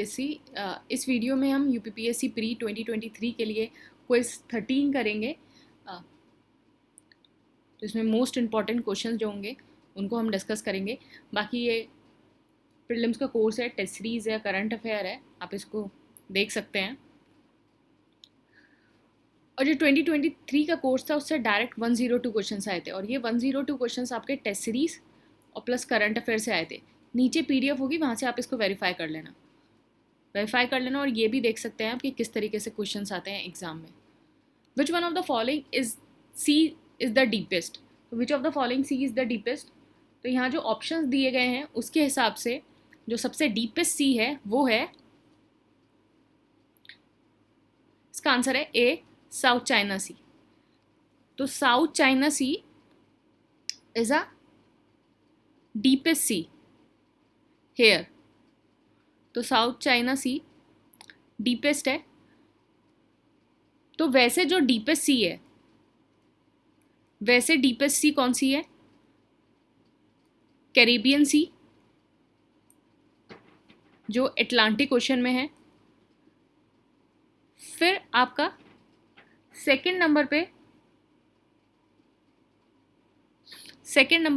इस वीडियो में हम यूपीपीएससी प्री 2023 के लिए क्विज 13 करेंगे। तो इसमें मोस्ट इम्पॉर्टेंट क्वेश्चंस जो होंगे उनको हम डिस्कस करेंगे। बाकी ये प्रीलिम्स का कोर्स है, टेस्ट सीरीज़ है, करंट अफेयर है, आप इसको देख सकते हैं। और जो 2023 का कोर्स था उससे डायरेक्ट 102 क्वेश्चंस आए थे, और ये 102 क्वेश्चंस आपके टेस्ट सीरीज़ और प्लस करंट अफेयर से आए थे। नीचे PDF होगी, वहाँ से आप इसको वेरीफाई कर लेना और ये भी देख सकते हैं आप कि किस तरीके से क्वेश्चंस आते हैं एग्जाम में। Which one of the following is sea is the deepest. तो which of the following sea is the deepest, तो यहाँ जो ऑप्शंस दिए गए हैं उसके हिसाब से जो सबसे डीपेस्ट सी है वो है, इसका आंसर है ए, साउथ चाइना सी। तो South China Sea is a deepest sea here. तो साउथ चाइना सी डीपेस्ट है। तो वैसे जो डीपेस्ट सी है, वैसे डीपेस्ट सी कौन सी है? कैरिबियन सी, जो अटलांटिक ओशन में है। फिर आपका सेकंड नंबर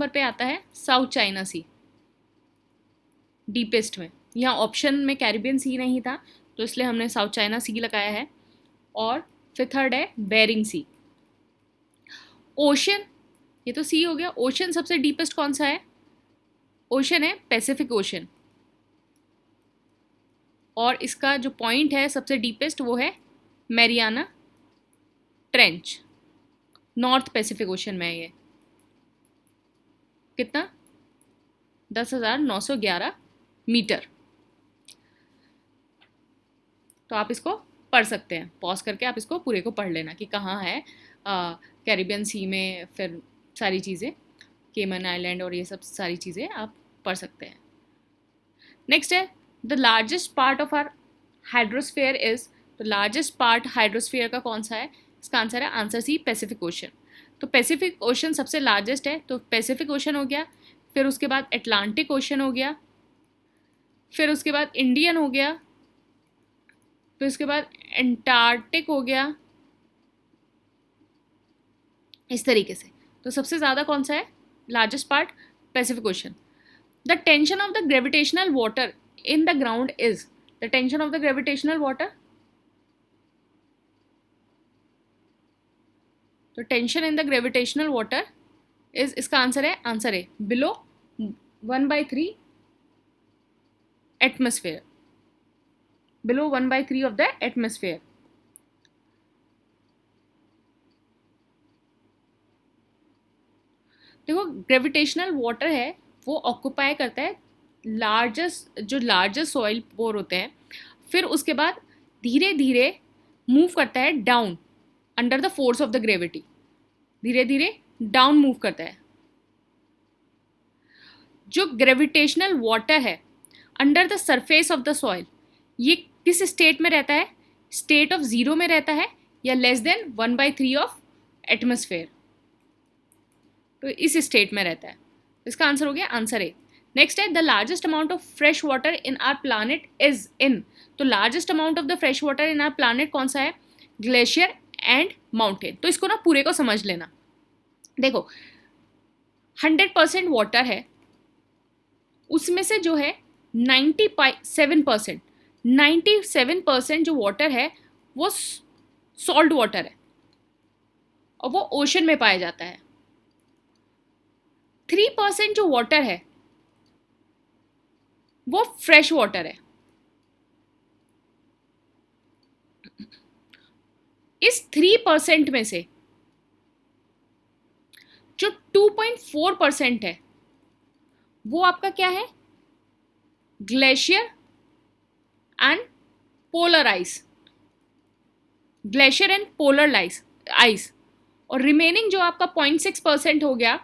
पे आता है साउथ चाइना सी डीपेस्ट में। यहाँ ऑप्शन में कैरिबियन सी नहीं था तो इसलिए हमने साउथ चाइना सी लगाया है। और फिर थर्ड है बेरिंग सी। ओशन, ये तो सी हो गया। ओशन सबसे डीपेस्ट कौन सा है? ओशन है पैसिफिक ओशन, और इसका जो पॉइंट है सबसे डीपेस्ट वो है Mariana trench, north Pacific ocean में है ये। कितना? 10,911 मीटर। तो आप इसको पढ़ सकते हैं, पॉज करके आप इसको पूरे को पढ़ लेना कि कहाँ है कैरिबियन सी में, फिर सारी चीज़ें, केमन आइलैंड और ये सब सारी चीज़ें आप पढ़ सकते हैं। नेक्स्ट है the largest part of our hydrosphere is. तो लार्जेस्ट पार्ट हाइड्रोस्फीयर का कौन सा है? इसका आंसर है आंसर सी, पैसिफिक ओशन। तो पैसिफिक ओशन सबसे लार्जेस्ट है, तो पैसिफिक ओशन हो गया। फिर उसके बाद अटलांटिक ओशन हो गया, फिर उसके बाद इंडियन हो गया, फिर उसके बाद एंटार्क्टिक हो गया, इस तरीके से। तो सबसे ज़्यादा कौन सा है largest part? Pacific ocean. The tension of the gravitational water in the ground is. The tension of the gravitational water, तो tension in the gravitational water is, इसका आंसर है below 1/3 atmosphere, below 1/3 of the atmosphere. देखो gravitational water है वो occupy करता है largest soil पोर होते हैं, फिर उसके बाद धीरे धीरे मूव करता है down under the force of the gravity, धीरे धीरे डाउन मूव करता है। जो ग्रेविटेशनल वाटर है under the surface of the soil, ये किस स्टेट में रहता है? स्टेट ऑफ जीरो में रहता है या लेस देन 1/3 ऑफ एटमॉस्फेयर, तो इस स्टेट में रहता है। इसका आंसर हो गया आंसर ए। नेक्स्ट है the largest amount of fresh water in our planet is in. तो largest amount of the fresh water in our planet कौन सा है? Glacier and mountain. तो इसको ना पूरे को समझ लेना। देखो 100% वाटर है, उसमें से जो है 97% जो वाटर है वो सॉल्ट वाटर है और वो ओशन में पाया जाता है। 3% जो वाटर है वो फ्रेश वाटर है। इस 3% में से जो 2.4% है वो आपका क्या है? Glacier and polar ice, glacier and polar ice. और रिमेनिंग जो आपका 0.6% हो गया,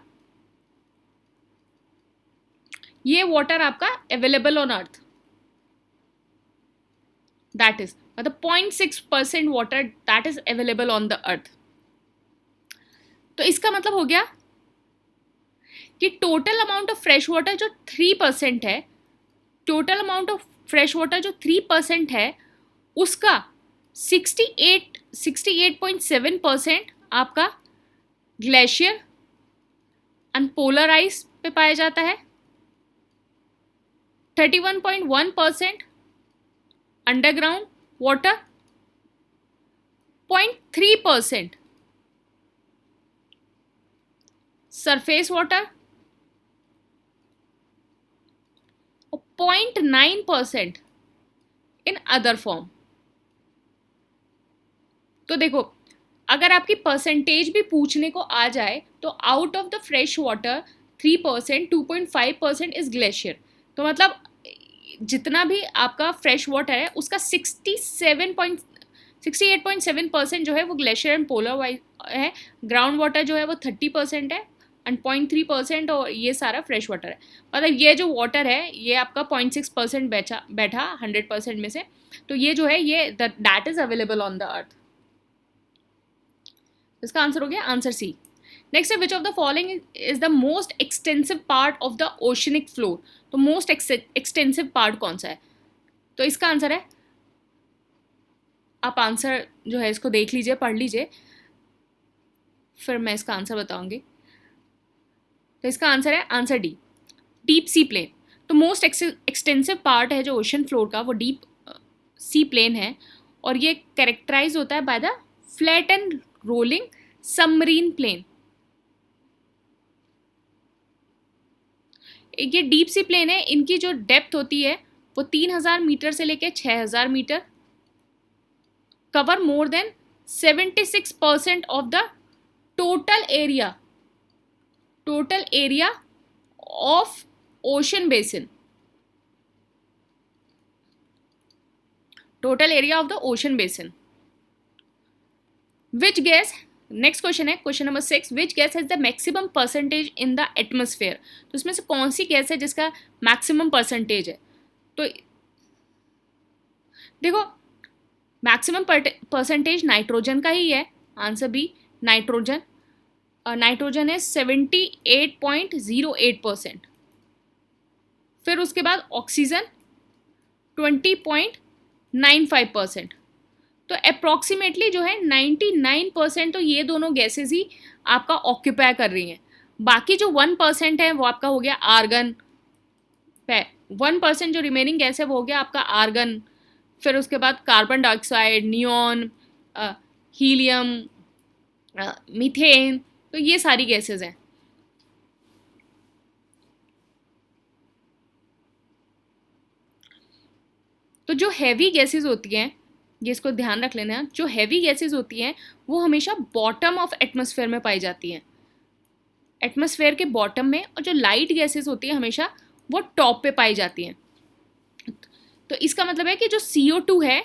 ये वाटर आपका available on earth, that is मतलब 0.6% water that is available on the earth. तो इसका मतलब हो गया कि total amount of fresh water जो 3% है, total amount of fresh water जो 3% है उसका 68.7% आपका ग्लेशियर एंड पोलर आइस पे पाया जाता है, 31.1% अंडरग्राउंड वाटर, 0.3% सरफेस वाटर और 0.9% इन अदर फॉर्म। तो देखो, अगर आपकी परसेंटेज भी पूछने को आ जाए तो out of the fresh water 3%, 2.5% is glacier. तो मतलब जितना भी आपका फ्रेश वाटर है उसका 68.7% जो है वो ग्लेशियर एंड पोलर वाइज है। ग्राउंड वाटर जो है वो 30% है एंड 0.3% और ये सारा फ्रेश वाटर है। मतलब ये जो वाटर है ये आपका 0.6% बैठा 100% में से। तो ये जो है ये that is available on the earth. इसका आंसर हो गया आंसर सी। नेक्स्ट है which of the following is the most extensive part of the oceanic floor. तो मोस्ट एक्सटेंसिव पार्ट कौन सा है? तो इसका आंसर है, आप आंसर जो है इसको देख लीजिए, पढ़ लीजिए, फिर मैं इसका आंसर बताऊंगी। तो इसका आंसर है answer D, deep sea plain. तो मोस्ट एक्सटेंसिव पार्ट है जो ओशन फ्लोर का वो डीप सी प्लेन है और ये कैरेक्टराइज होता है by the flat and rolling submarine plain. ये डीप सी प्लेन है, इनकी जो डेप्थ होती है वो 3000 मीटर से लेकर 6000 metre, cover more than 76% of the total area of ocean basin. Total area of the ocean basin. Which gas, next question है question number 6, which gas has the maximum percentage in the atmosphere. तो इसमें से कौन सी gas है जिसका maximum percentage है? तो देखो, मैक्सिमम परसेंटेज नाइट्रोजन का ही है, आंसर बी नाइट्रोजन। नाइट्रोजन है 78.08%। फिर उसके बाद ऑक्सीजन 20.95%। तो अप्रॉक्सीमेटली जो है 99% तो ये दोनों गैसेस ही आपका ऑक्यूपाई कर रही हैं। बाकी जो 1% है वो आपका हो गया आर्गन। 1% जो रिमेनिंग गैस है वो हो गया आपका आर्गन, फिर उसके बाद carbon dioxide, neon, helium, methane, तो ये सारी गैसेस हैं। तो जो हैवी गैसेस होती हैं, ये इसको ध्यान रख लेना, जो हैवी गैसेस होती हैं वो हमेशा बॉटम ऑफ एटमॉस्फेयर में पाई जाती हैं, एटमॉस्फेयर के बॉटम में, और जो लाइट गैसेस होती हैं हमेशा वो टॉप पे पाई जाती हैं। तो इसका मतलब है कि जो CO2 है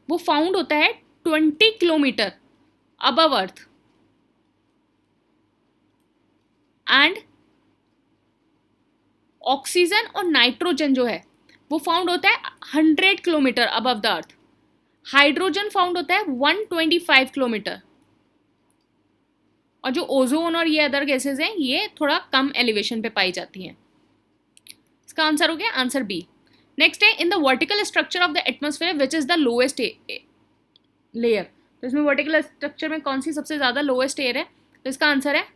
वो फाउंड होता है 20 kilometre above earth and oxygen और नाइट्रोजन जो है वो फाउंड होता है 100 kilometre above the earth. Hydrogen found होता है 125 किलोमीटर, और जो ओजोन और ये अदर गैसेस हैं ये थोड़ा कम एलिवेशन पे पाई जाती हैं। इसका आंसर हो गया आंसर बी। नेक्स्ट है in the vertical structure of the atmosphere which is the lowest layer. तो इसमें वर्टिकल स्ट्रक्चर में कौन सी सबसे ज़्यादा लोएस्ट एयर है? तो इसका आंसर है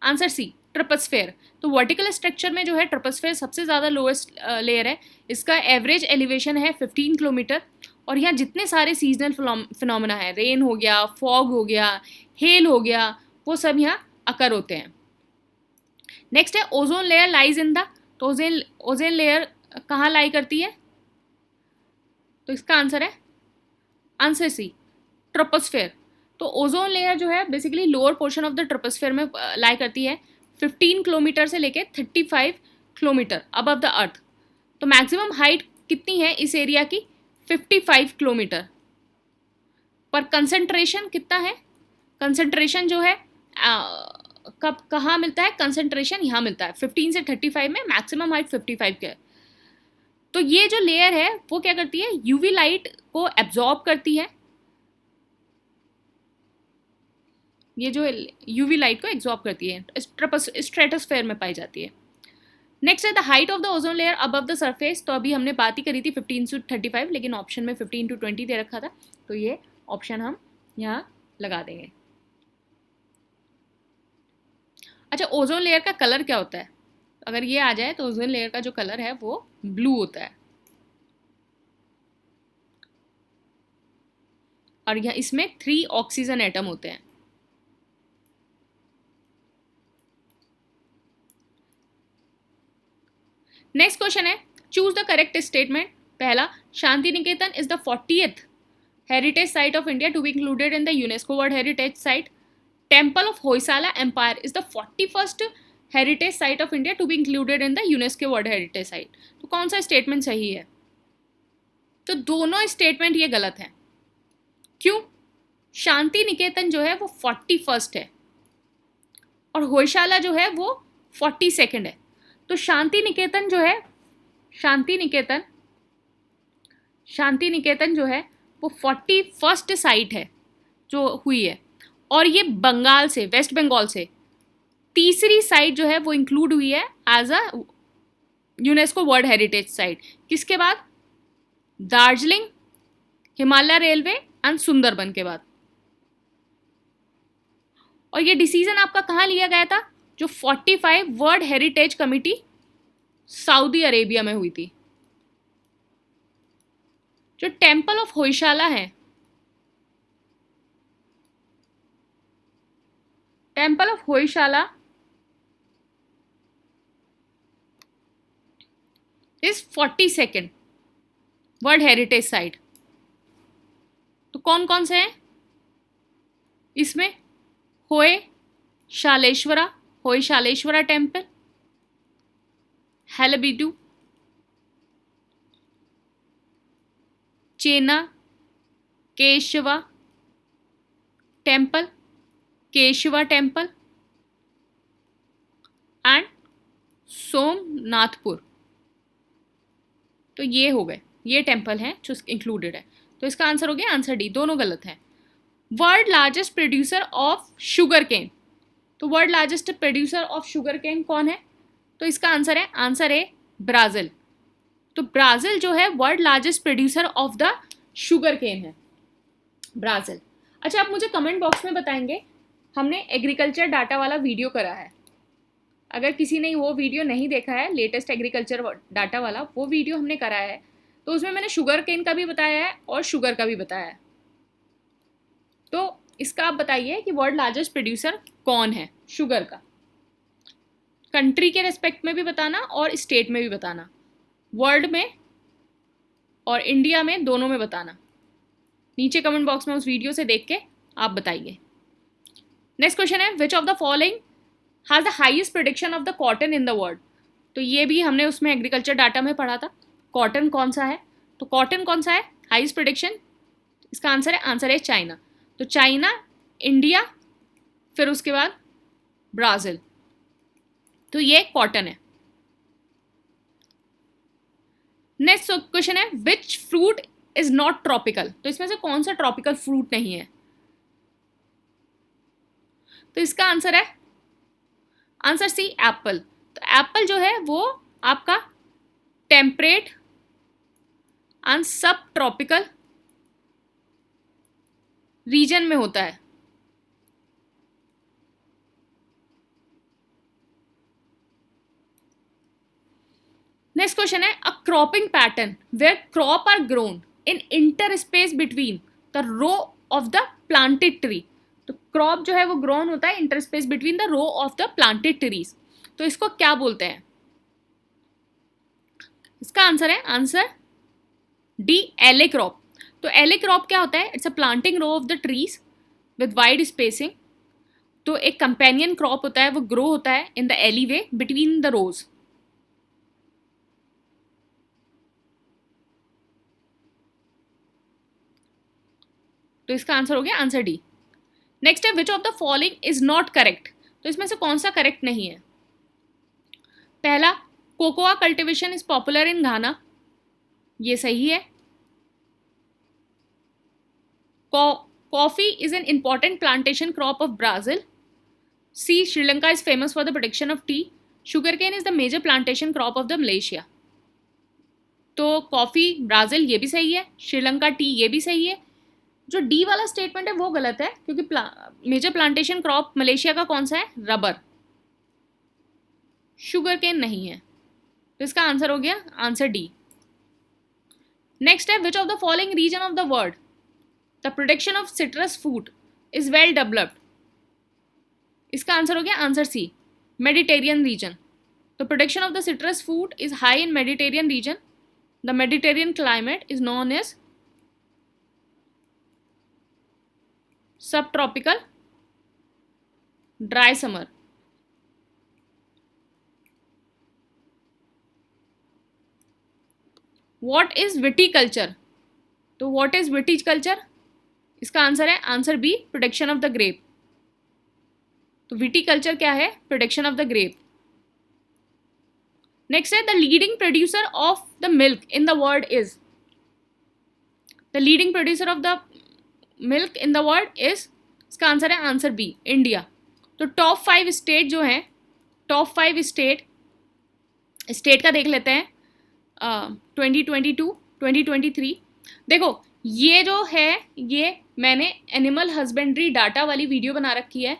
आंसर सी, ट्रोपोस्फेयर। तो वर्टिकल स्ट्रक्चर में जो है ट्रोपोस्फेयर सबसे ज़्यादा लोएस्ट लेयर है। इसका एवरेज एलिवेशन है 15 किलोमीटर, और यहाँ जितने सारे सीजनल फिनोमेना है, रेन हो गया, फॉग हो गया, हेल हो गया, वो सब यहाँ अकर होते हैं। नेक्स्ट है ozone layer lies in the. तो ओजोन लेयर कहाँ लाई करती है? तो इसका आंसर है आंसर सी, ट्रोपोस्फेयर। तो ओजोन लेयर जो है basically lower portion of the troposphere में लाई करती है, 15 किलोमीटर से लेके 35 किलोमीटर अबव द अर्थ। तो मैक्सिमम हाइट कितनी है इस एरिया की? 55 किलोमीटर। पर कंसंट्रेशन कितना है? कंसंट्रेशन जो है कब कहाँ मिलता है? कंसंट्रेशन यहाँ मिलता है 15 से 35 में, मैक्सिमम हाइट 55 के। तो ये जो लेयर है वो क्या करती है? यूवी लाइट को एब्जॉर्ब करती है, ये जो यूवी लाइट को एब्जॉर्ब करती है, स्ट्रेटोस्फेयर में पाई जाती है। नेक्स्ट है the height of the ozone layer above the surface. तो अभी हमने बात ही करी थी 15 to 35, लेकिन ऑप्शन में 15 to 20 दे रखा था, तो ये ऑप्शन हम यहाँ लगा देंगे। अच्छा, ओजोन लेयर का कलर क्या होता है? अगर ये आ जाए तो ओजोन लेयर का जो कलर है वो ब्लू होता है, और यह इसमें 3 ऑक्सीजन एटम होते हैं। नेक्स्ट क्वेश्चन है चूज द करेक्ट स्टेटमेंट। पहला, Shanti Niketan is the 40th heritage site of India to be included in the UNESCO world heritage site. Temple of Hoysala empire is the 41st heritage site of India to be included in the UNESCO world heritage site. तो कौन सा statement सही है? तो दोनों statement ये गलत है। क्यों? शांति निकेतन जो है वो 41st है और होयशाला जो है वो 42nd है। तो शांति निकेतन जो है, शांति निकेतन जो है वो 41st साइट है जो हुई है, और ये बंगाल से, वेस्ट बंगाल से तीसरी साइट जो है वो इंक्लूड हुई है as a UNESCO world heritage site. किसके बाद? दार्जिलिंग, हिमालय रेलवे एंड सुंदरबन के बाद। और ये डिसीजन आपका कहाँ लिया गया था? जो 45 world heritage committee Saudi Arabia में हुई थी। जो टेम्पल ऑफ होयशाला है, temple of Hoysala is 42nd world heritage site. तो कौन कौन से हैं इसमें? Hoysaleswara temple, Halebidu, Chenna Keshava temple and Somnathpur. तो ये हो गए, ये टेम्पल हैं जो इंक्लूडेड है। तो इसका आंसर हो गया आंसर डी, दोनों गलत हैं। World largest producer of sugarcane. तो world largest producer of sugarcane कौन है? तो इसका आंसर है ब्राज़ील। तो ब्राज़ील जो है world largest producer of the sugar cane है, ब्राज़ील। अच्छा, आप मुझे कमेंट बॉक्स में बताएंगे, हमने एग्रीकल्चर डाटा वाला वीडियो करा है। अगर किसी ने वो वीडियो नहीं देखा है, लेटेस्ट एग्रीकल्चर डाटा वाला, वो वीडियो हमने कराया है, तो उसमें मैंने शुगर केन का भी बताया है और शुगर का भी बताया है। तो इसका आप बताइए कि वर्ल्ड लार्जेस्ट प्रोड्यूसर कौन है शुगर का। कंट्री के रेस्पेक्ट में भी बताना और स्टेट में भी बताना, वर्ल्ड में और इंडिया में, दोनों में बताना। नीचे कमेंट बॉक्स में उस वीडियो से देख के आप बताइए। नेक्स्ट क्वेश्चन है which of the following has the highest production of the cotton in the world. तो ये भी हमने उसमें एग्रीकल्चर डाटा में पढ़ा था। कॉटन कौन सा है? तो कॉटन कौन सा है हाईएस्ट प्रोडक्शन? इसका आंसर है चाइना। तो चाइना, इंडिया, फिर उसके बाद ब्राज़ील। तो ये कॉटन है। नेक्स्ट क्वेश्चन है which fruit is not tropical. तो इसमें से कौन सा ट्रॉपिकल फ्रूट नहीं है? तो इसका आंसर सी, एप्पल। तो एप्पल जो है वो आपका temperate and subtropical region में होता है। नेक्स्ट क्वेश्चन है a cropping pattern where crop are grown in inter space between the row of the planted tree. तो क्रॉप जो है वो ग्रोन होता है inter space between the row of the planted trees. तो इसको क्या बोलते हैं? इसका आंसर डी, एले क्रॉप। तो एले क्रॉप क्या होता है? It's a planting row of the trees with wide spacing. तो एक कंपेनियन क्रॉप होता है, वो ग्रो होता है in the alley way between the rows. तो इसका आंसर हो गया आंसर डी। नेक्स्ट है which of the following is not correct. तो इसमें से कौन सा करेक्ट नहीं है? पहला, cocoa cultivation is popular in Ghana. ये सही है। Coffee is an important plantation crop of Brazil. C, Sri Lanka is famous for the production of tea. Sugarcane is the major plantation crop of the Malaysia. तो coffee Brazil, ये भी सही है। Sri Lanka T, ये भी सही है। जो डी वाला स्टेटमेंट है वो गलत है, क्योंकि मेजर प्लांटेशन क्रॉप मलेशिया का कौन सा है? रबर। शुगर केन नहीं है, तो इसका आंसर हो गया आंसर डी। नेक्स्ट है, which of the following region of the world the production of citrus fruit is well developed. इसका आंसर हो गया answer C, Mediterranean region. The production of the citrus fruit is high in Mediterranean region. The Mediterranean climate is known as subtropical dry summer. What is viticulture? तो what is viticulture? इसका answer है answer B, production of the grape. तो viticulture क्या है? Production of the grape. Next है, the leading producer of the milk in the world is. The leading producer of the milk in the world is, इसका answer है answer B, India. तो top 5 state जो हैं, top 5 state का देख लेते हैं 2022 2023। देखो ये जो है, ये मैंने एनिमल हस्बेंड्री डाटा वाली वीडियो बना रखी है,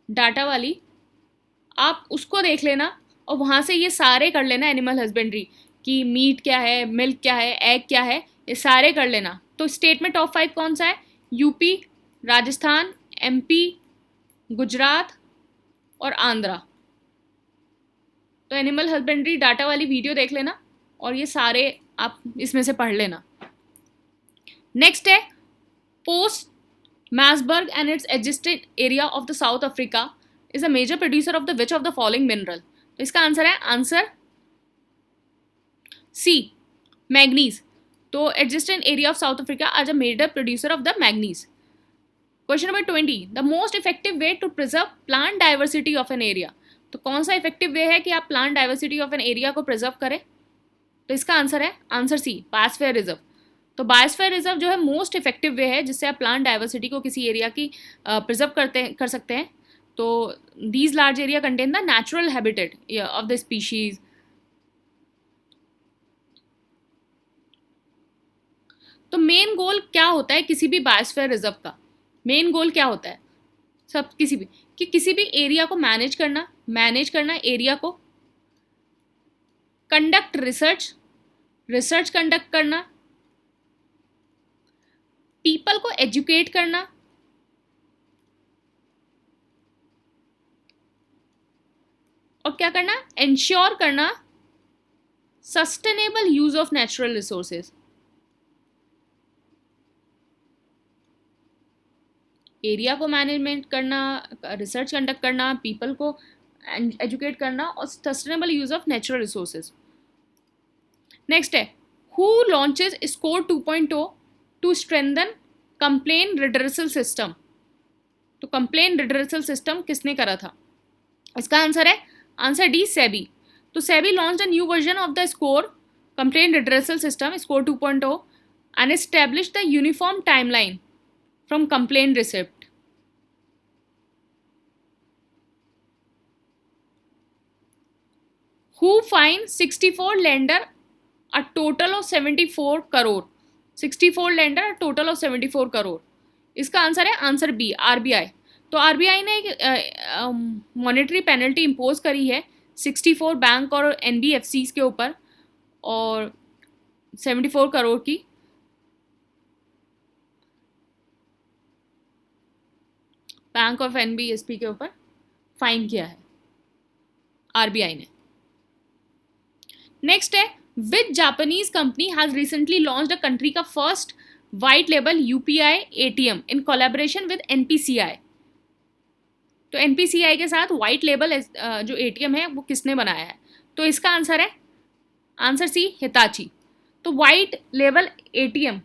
डाटा वाली, आप उसको देख लेना और वहाँ से ये सारे कर लेना, एनिमल हस्बेंड्री की मीट क्या है, मिल्क क्या है, एग क्या है, ये सारे कर लेना। तो स्टेट में टॉप 5 कौन सा है? यूपी, राजस्थान, एमपी, गुजरात और आंध्रा। तो एनिमल हस्बेंड्री डाटा वाली वीडियो देख लेना और ये सारे आप इसमें से पढ़ लेना। नेक्स्ट है, Postmasburg and its adjusted area of the South Africa is a major producer of the which of the following mineral. तो इसका आंसर है आंसर सी, मैग्नीज। तो adjusted area of South Africa आज a major producer of the manganese. Question number 20, the most effective way to preserve plant diversity of an area. तो कौन सा effective way है कि आप plant diversity of an area को preserve करें? तो इसका आंसर है आंसर सी, बायोस्फीयर रिजर्व। तो बायोस्फीयर रिजर्व जो है मोस्ट इफेक्टिव वे है जिससे आप प्लांट डाइवर्सिटी को किसी एरिया की प्रिजर्व कर सकते हैं। तो these large area contain the natural habitat of the species. तो मेन गोल क्या होता है किसी भी बायोस्फीयर रिजर्व का? मेन गोल क्या होता है किसी भी एरिया को मैनेज करना एरिया को, कंडक्ट रिसर्च कंडक्ट करना, पीपल को एजुकेट करना, और क्या करना? इंश्योर करना sustainable use of natural resources. Area को मैनेजमेंट करना, रिसर्च कंडक्ट करना, पीपल को एजुकेट करना और sustainable use of natural resources. Next है, हु लॉन्चेस स्कोर 2.0 to strengthen complaint redressal system. तो कंप्लेन रिड्रेसल सिस्टम किसने करा था? इसका आंसर है आंसर डी, सेबी। तो SEBI launch a new version of the score complain redressal system score 2.0 and establish the uniform timeline from complain receipt. Who fined 64 lender a total of 74 crore. 64 lender a total of 74 crore. इसका answer है answer B, RBI. तो RBI ने एक monetary penalty impose करी है 64 bank और NBFCs के ऊपर और 74 करोड़ की। बैंक ऑफ एनबीएफसी के ऊपर फाइन किया है आरबीआई ने। नेक्स्ट है, which Japanese company has recently launched a country का first white label UPI ATM in collaboration with NPCI. तो एनपीसीआई के साथ वाइट लेबल जो एटीएम है वो किसने बनाया है? तो इसका आंसर है आंसर सी, हिताची। तो वाइट लेबल एटीएम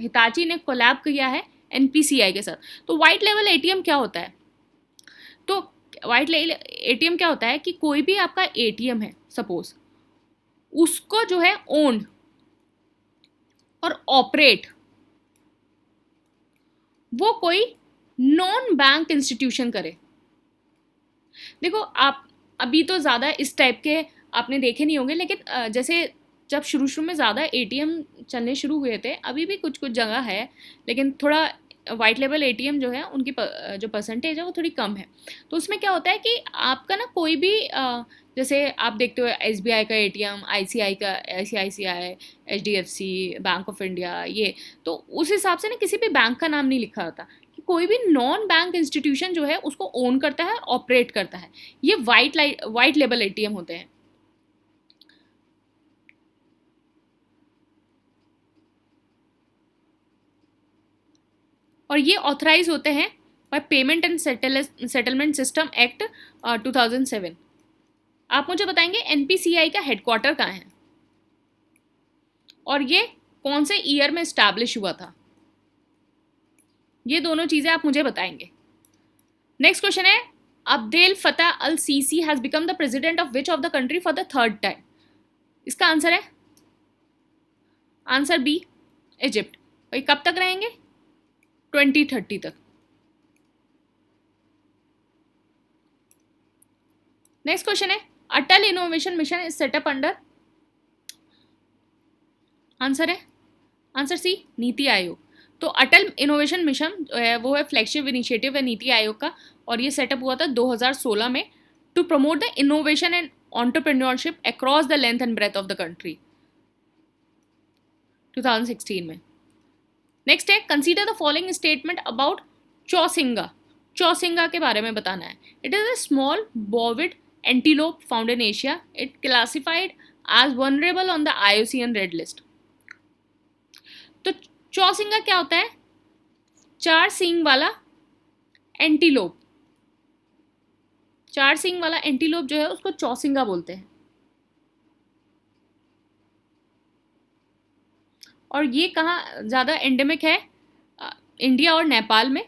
हिताची ने कोलैब किया है एनपीसीआई के साथ। तो वाइट लेबल एटीएम क्या होता है? तो वाइट लेबल एटीएम क्या होता है कि कोई भी आपका एटीएम है सपोज, उसको जो है ओन्ड और ऑपरेट वो कोई नॉन बैंक इंस्टीट्यूशन करे। देखो आप अभी तो ज़्यादा इस टाइप के आपने देखे नहीं होंगे, लेकिन जैसे जब शुरू शुरू में ज़्यादा एटीएम चलने शुरू हुए थे, अभी भी कुछ कुछ जगह है, लेकिन थोड़ा वाइट लेवल एटीएम जो है उनकी जो परसेंटेज है वो थोड़ी कम है। तो उसमें क्या होता है कि आपका ना कोई भी जैसे आप देखते हो एसबीआई का एटीएम, आईसीआई का, ICICI, HDFC, bank of India, ये तो उस हिसाब से ना किसी भी बैंक का नाम नहीं लिखा होता, कि कोई भी नॉन बैंक इंस्टीट्यूशन जो है उसको ओन करता है, ऑपरेट करता है। ये वाइट लेबल एटीएम होते हैं। और ये ऑथराइज होते हैं by payment and settlement system act 2007। आप मुझे बताएंगे एनपीसीआई का हेडक्वार्टर कहाँ है और ये कौन से ईयर में स्टैब्लिश हुआ था, ये दोनों चीज़ें आप मुझे बताएंगे। नेक्स्ट क्वेश्चन है, Abdel Fattah el Sisi has become the president of which of the country for the third time. इसका आंसर है आंसर बी, इजिप्ट। भाई कब तक रहेंगे? 2030 तक। नेक्स्ट क्वेश्चन है, Atal innovation mission is set up under, answer है आंसर सी, नीति आयोग। तो अटल इनोवेशन मिशन जो है वो है फ्लैगशिप इनिशिएटिव है नीति आयोग का, और ये सेटअप हुआ था 2016 में to promote the innovation and entrepreneurship across the length and breadth of the country, 2016 में। नेक्स्ट है, consider the following statement about chousingha. Chousingha के बारे में बताना है। It is a small bovid antelope found in Asia, it classified as vulnerable on the IUCN red list. तो चौसिंगा क्या होता है? चार सींग वाला एंटीलोप। चार सींग वाला एंटीलोप जो है उसको चौसिंगा बोलते हैं। और ये कहाँ ज़्यादा एंडेमिक है? इंडिया और नेपाल में,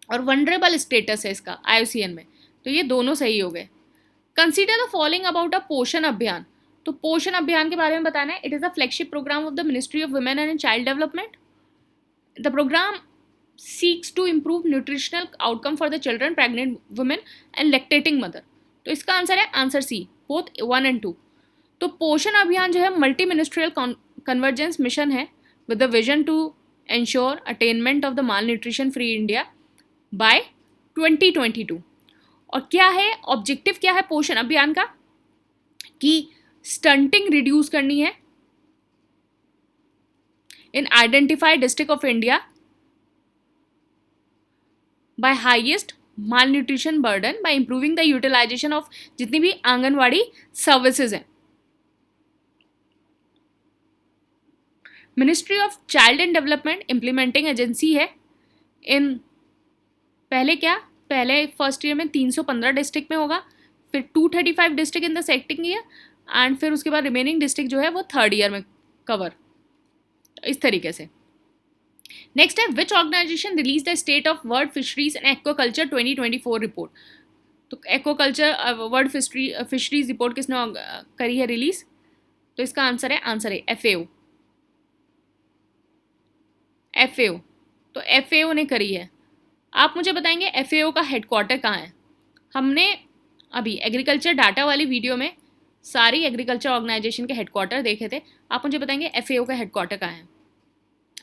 और वनरेबल स्टेटस है इसका IUCN में। तो ये दोनों सही हो गए। Consider the following about a पोषण अभियान। तो पोषण अभियान के बारे में बताना है। It is a flagship programme of the ministry of women and child development. The programme seeks to improve nutritional outcome for the children, pregnant women and lactating mother. तो इसका आंसर है आंसर सी, बोथ 1 और 2। तो पोषण अभियान जो है multi ministerial convergence mission है with the vision to ensure attainment of the malnutrition free India by 2022। और क्या है ऑब्जेक्टिव, क्या है पोषण अभियान का? कि स्टंटिंग रिड्यूस करनी है in identified district of India by highest malnutrition burden by improving the utilization of जितनी भी आंगनवाड़ी सर्विसेज हैं। Ministry of child and development implementing agency है इन, पहले क्या, पहले फर्स्ट ईयर में 315 डिस्ट्रिक्ट में होगा, फिर 235 district in the second year, and फिर उसके बाद रिमेनिंग डिस्ट्रिक्ट जो है वो थर्ड ईयर में कवर, इस तरीके से। नेक्स्ट है, which organization release the state of world fisheries and aquaculture 2024 report. तो एक्वाकल्चर वर्ल्ड फिशरीज रिपोर्ट किसने करी है रिलीज? तो इसका आंसर है FAO। FAO, तो FAO ने करी है। आप मुझे बताएंगे FAO का हेडक्वार्टर कहाँ है? हमने अभी एग्रीकल्चर डाटा वाली वीडियो में सारी एग्रीकल्चर ऑर्गेनाइजेशन के हेडक्वार्टर देखे थे। आप मुझे बताएंगे FAO का हेडक्वार्टर कहाँ है?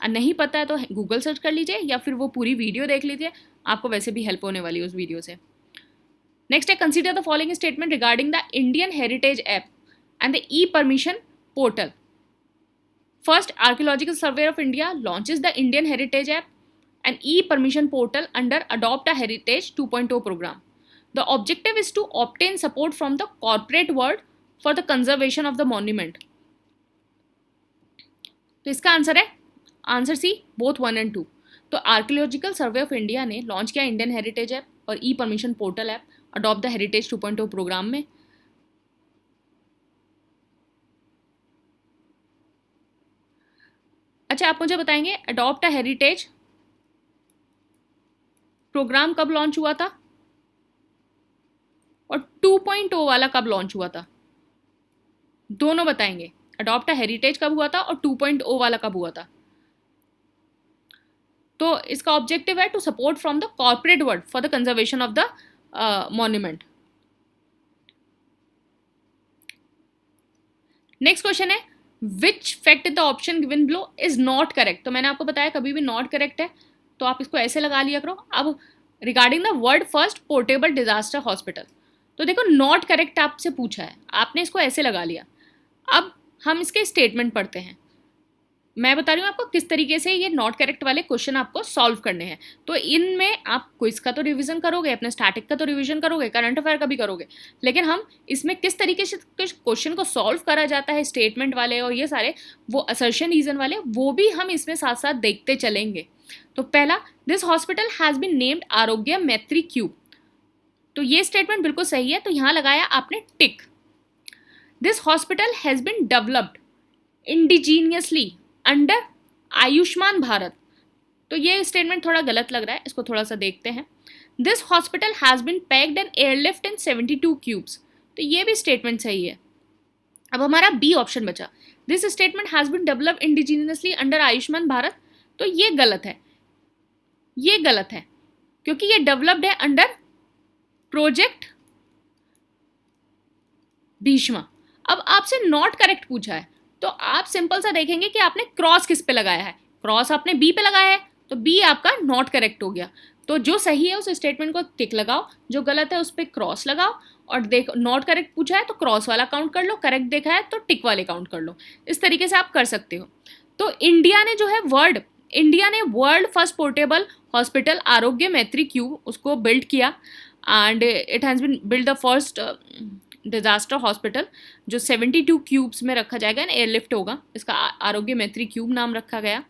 नहीं पता है तो गूगल सर्च कर लीजिए या फिर वो पूरी वीडियो देख लीजिए, आपको वैसे भी हेल्प होने वाली है उस वीडियो से। नेक्स्ट है, consider the following statement regarding the Indian heritage app and the e permission portal. First, archaeological survey of India launches the Indian heritage app and e-permission portal under Adopt a Heritage 2.0 program. The objective is to obtain support from the corporate world for the conservation of the monument. तो इसका answer है answer सी, both 1 और 2। तो archaeological survey of India ने launch किया Indian heritage app और e permission portal app adopt the heritage 2.0 program में। अच्छा, आप मुझे बताएंगे अडॉप्ट अ हेरिटेज प्रोग्राम कब लॉन्च हुआ था और 2.0 वाला कब लॉन्च हुआ था? दोनों बताएंगे, अडॉप्ट अ हेरिटेज कब हुआ था और 2.0 वाला कब हुआ था। तो इसका ऑब्जेक्टिव है to support from the corporate world for the conservation of the monument. Next question है which fact the option given below is not correct. तो मैंने आपको बताया कभी भी नॉट करेक्ट है तो आप इसको ऐसे लगा लिया करो। अब regarding the world first portable disaster hospital, तो देखो नॉट करेक्ट आपसे पूछा है, आपने इसको ऐसे लगा लिया। अब हम इसके स्टेटमेंट पढ़ते हैं। मैं बता रही हूँ आपको किस तरीके से ये नॉट करेक्ट वाले क्वेश्चन आपको सॉल्व करने हैं। तो इनमें आप क्विज का तो रिवीजन करोगे, अपने स्टैटिक का तो रिवीजन करोगे, करंट अफेयर का भी करोगे, लेकिन हम इसमें किस तरीके से क्वेश्चन को सॉल्व करा जाता है, स्टेटमेंट वाले और ये सारे वो असर्शन रीजन वाले, वो भी हम इसमें साथ साथ देखते चलेंगे। तो पहला, this hospital has been named Arogya Maitri cube, तो ये स्टेटमेंट बिल्कुल सही है, तो यहाँ लगाया आपने tick. This hospital has been developed indigenously under Ayushman Bharat, तो ये स्टेटमेंट थोड़ा गलत लग रहा है, इसको थोड़ा सा देखते हैं। This hospital has been packed and airlift in 72 cubes, तो ये भी स्टेटमेंट सही है। अब हमारा बी ऑप्शन बचा, this statement has been developed indigenously under Ayushman Bharat, तो ये गलत है, ये गलत है क्योंकि ये डेवलप्ड है अंडर प्रोजेक्ट भीष्मा। अब आपसे नॉट करेक्ट पूछा है तो आप सिंपल सा देखेंगे कि आपने क्रॉस किस पे लगाया है, क्रॉस आपने बी पे लगाया है, तो बी आपका नॉट करेक्ट हो गया। तो जो सही है उस स्टेटमेंट को टिक लगाओ, जो गलत है उस पर क्रॉस लगाओ, और देखो नॉट करेक्ट पूछा है तो क्रॉस वाला काउंट कर लो, करेक्ट देखा है तो टिक वाले काउंट कर लो। इस तरीके से आप कर सकते हो। तो इंडिया ने जो है वर्ल्ड फर्स्ट पोर्टेबल हॉस्पिटल आरोग्य मैत्री क्यूब उसको बिल्ड किया, and it has been build the first disaster hospital जो 72 क्यूब्स में रखा जाएगा एंड एयरलिफ्ट होगा, इसका आरोग्य मैत्री क्यूब नाम रखा गया,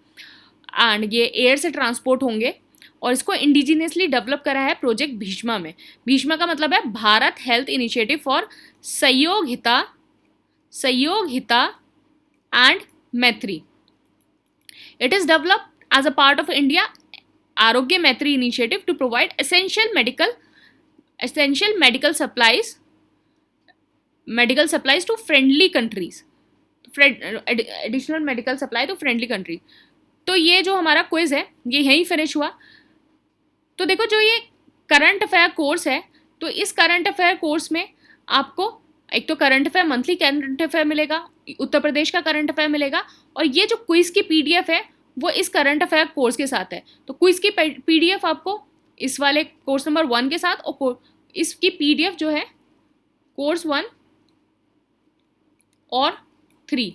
एंड ये एयर से ट्रांसपोर्ट होंगे, और इसको इंडिजीनियसली डेवलप करा है प्रोजेक्ट भीष्मा में। भीष्मा का मतलब है भारत हेल्थ इनिशिएटिव फॉर सहयोग Hita and Maitri. It is developed as a part of India Arogya Maitri initiative to provide essential medical supplies to friendly countries, additional medical supply to friendly country. तो ये जो हमारा क्विज है ये यहीं फिनिश हुआ। तो देखो जो ये करंट अफेयर कोर्स है, तो इस करंट अफेयर कोर्स में आपको एक तो current affair monthly current affair मिलेगा, उत्तर प्रदेश का करंट अफेयर मिलेगा, और ये जो क्विज की पीडीएफ है वो इस करंट अफेयर कोर्स के साथ है। तो क्विज की पीडीएफ आपको इस वाले कोर्स नंबर 1 के साथ, और इसकी पीडीएफ जो है कोर्स 1 और 3,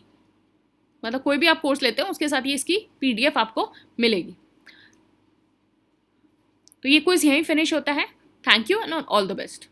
मतलब कोई भी आप कोर्स लेते हो उसके साथ ये इसकी पीडीएफ आपको मिलेगी। तो ये क्विज यहीं फिनिश होता है। Thank you and all the best.